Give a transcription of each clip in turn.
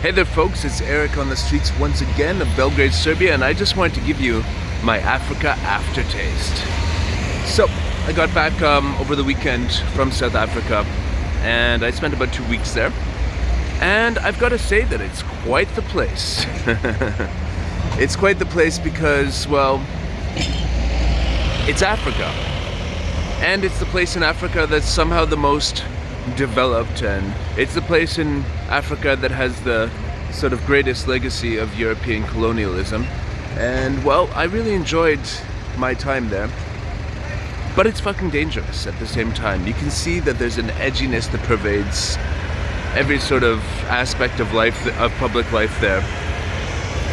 Hey there folks, it's Eric on the streets once again of Belgrade, Serbia, and I just wanted to give you my Africa aftertaste. So, I got back over the weekend from South Africa, and I spent about 2 weeks there. And I've got to say that it's quite the place. It's quite the place because, well, it's Africa. And it's the place in Africa that's somehow the most developed, and it's the place in Africa that has the sort of greatest legacy of European colonialism. And well, I really enjoyed my time there, but it's fucking dangerous at the same time. You can see that there's an edginess that pervades every sort of aspect of life, of public life there,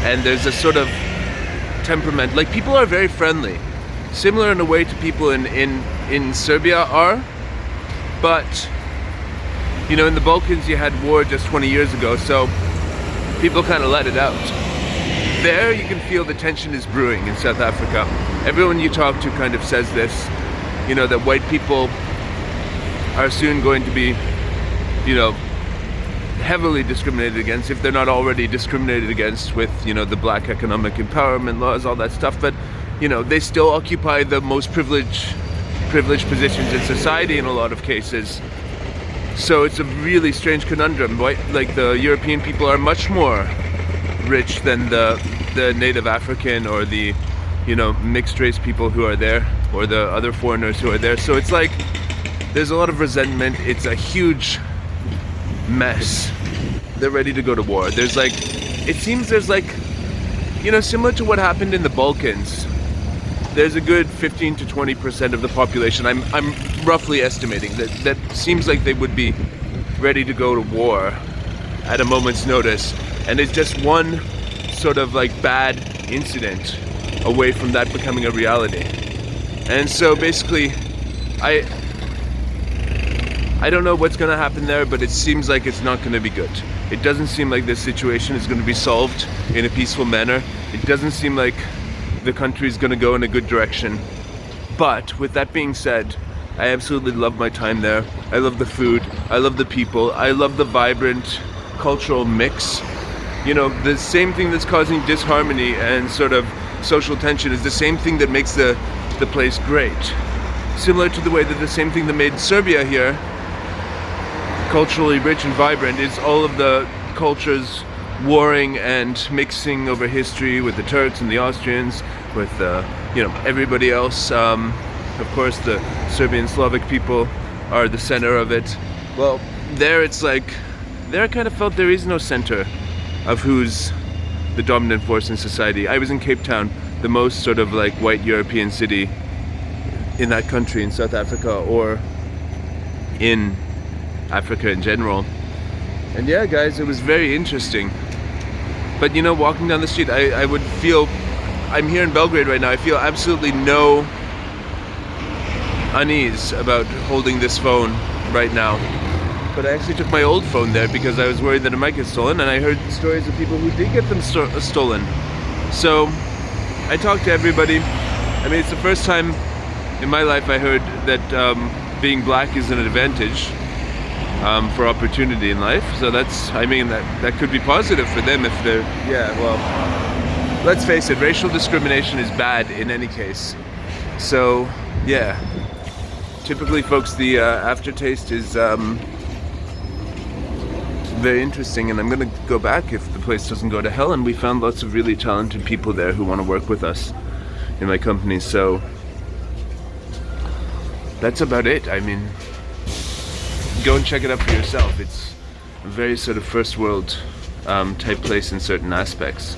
and there's a sort of temperament. Like, people are very friendly, similar in a way to people in Serbia are, but you know, in the Balkans you had war just 20 years ago, so people kind of let it out. There you can feel the tension is brewing in South Africa. Everyone you talk to kind of says this, you know, that white people are soon going to be, you know, heavily discriminated against, if they're not already discriminated against with, you know, the black economic empowerment laws, all that stuff. But, you know, they still occupy the most privileged positions in society in a lot of cases. So it's a really strange conundrum. Like, the European people are much more rich than the native African or the, you know, mixed race people who are there, or the other foreigners who are there. So it's like there's a lot of resentment. It's a huge mess. They're ready to go to war. There's like, it seems there's like, you know, similar to what happened in the Balkans. There's a good 15 to 20% of the population, I'm roughly estimating, that seems like they would be ready to go to war at a moment's notice. And it's just one sort of like bad incident away from that becoming a reality. And so basically, I don't know what's going to happen there, but it seems like it's not going to be good. It doesn't seem like this situation is going to be solved in a peaceful manner. It doesn't seem like the country is going to go in a good direction. But with that being said, I absolutely love my time there. I love the food, I love the people, I love the vibrant cultural mix. You know, the same thing that's causing disharmony and sort of social tension is the same thing that makes the place great. Similar to the way that the same thing that made Serbia here culturally rich and vibrant is all of the cultures warring and mixing over history with the Turks and the Austrians, with you know, everybody else. Of course, the Serbian Slavic people are the center of it. Well, there it's like, there I kind of felt there is no center of who's the dominant force in society. I was in Cape Town, the most sort of like white European city in that country, in South Africa, or in Africa in general. And yeah, guys, it was very interesting. But you know, walking down the street, I would feel, I'm here in Belgrade right now, I feel absolutely no unease about holding this phone right now. But I actually took my old phone there because I was worried that it might get stolen, and I heard stories of people who did get them stolen. So I talked to everybody. I mean, it's the first time in my life I heard that being black is an advantage for opportunity in life. So that's, I mean, that could be positive for them if they're, yeah, well, let's face it, racial discrimination is bad in any case. So yeah, typically folks, the aftertaste is very interesting, and I'm gonna go back if the place doesn't go to hell. And we found lots of really talented people there who want to work with us in my company. So that's about it. I mean, go and check it out for yourself. It's a very sort of first world type place in certain aspects,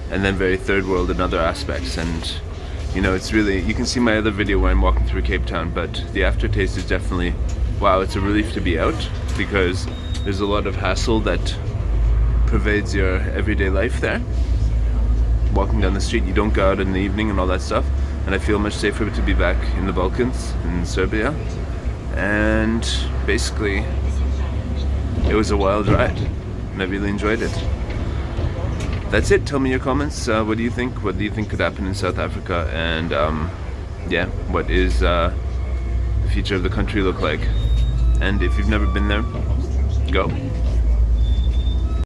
and then very third world in other aspects. And you know, it's really, you can see my other video where I'm walking through Cape Town, but the aftertaste is definitely, wow, it's a relief to be out, because there's a lot of hassle that pervades your everyday life there. Walking down the street, you don't go out in the evening and all that stuff, and I feel much safer to be back in the Balkans, in Serbia. And basically, it was a wild ride, and I really enjoyed it. That's it. Tell me your comments. What do you think? What do you think could happen in South Africa? And yeah, what is the future of the country look like? And if you've never been there, go.